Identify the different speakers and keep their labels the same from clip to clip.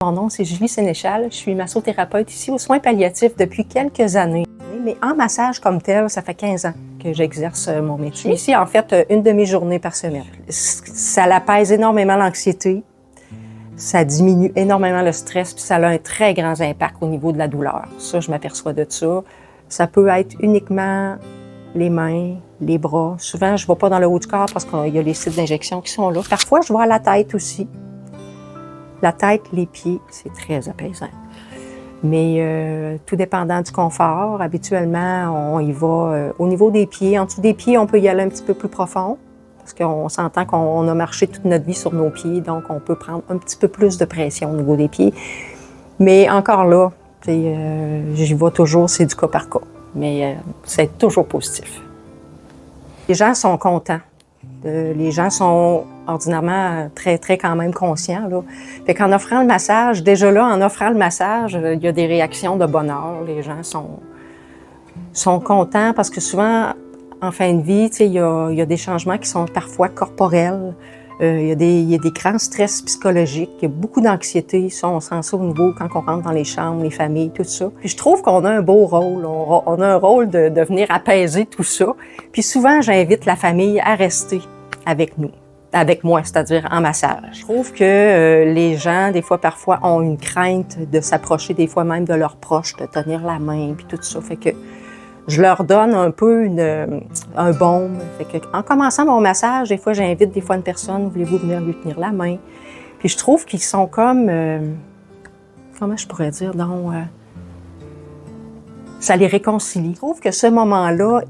Speaker 1: Mon nom, c'est Julie Sénéchal. Je suis massothérapeute ici aux soins palliatifs depuis quelques années. Mais en massage comme tel, ça fait 15 ans que j'exerce mon métier. Je suis ici, en fait, une demi-journée par semaine. Ça apaise énormément l'anxiété, ça diminue énormément le stress, puis ça a un très grand impact au niveau de la douleur. Ça, je m'aperçois de ça. Ça peut être uniquement les mains, les bras. Souvent, je ne vais pas dans le haut du corps parce qu'il y a les sites d'injection qui sont là. Parfois, je vais à la tête aussi. La tête, les pieds, c'est très apaisant. Mais tout dépendant du confort, habituellement, on y va au niveau des pieds. En dessous des pieds, on peut y aller un petit peu plus profond parce qu'on s'entend qu'on a marché toute notre vie sur nos pieds, donc on peut prendre un petit peu plus de pression au niveau des pieds. Mais encore là, j'y vais toujours, c'est du cas par cas. Mais c'est toujours positif. Les gens sont contents. Les gens sont ordinairement très quand même conscients. Là. Fait qu'en offrant le massage, déjà là, en offrant le massage, il y a des réactions de bonheur. Les gens sont contents parce que souvent, en fin de vie, il y a des changements qui sont parfois corporels. Il y a des grands stress psychologiques, il y a beaucoup d'anxiété. Ça, on sent ça au niveau quand on rentre dans les chambres, les familles, tout ça. Puis je trouve qu'on a un beau rôle. On a un rôle de venir apaiser tout ça. Puis souvent, j'invite la famille à rester avec nous, avec moi, c'est-à-dire en massage. Je trouve que les gens, des fois, parfois, ont une crainte de s'approcher, des fois même de leurs proches, de tenir la main, puis tout ça. Fait que je leur donne un peu un baume. Fait que, en commençant mon massage, des fois, j'invite une personne, voulez-vous venir lui tenir la main? Puis je trouve qu'ils sont comme, comment je pourrais dire, donc, ça les réconcilie. Je trouve que ce moment-là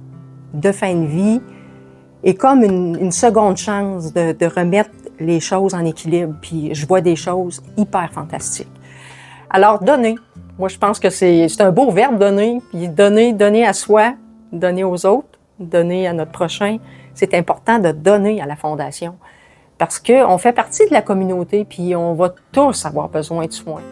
Speaker 1: de fin de vie est comme une seconde chance de remettre les choses en équilibre. Puis je vois des choses hyper fantastiques. Alors, donner. Moi, je pense que c'est un beau verbe, donner. Puis donner à soi, donner aux autres, donner à notre prochain. C'est important de donner à la Fondation parce qu'on fait partie de la communauté puis on va tous avoir besoin de soins.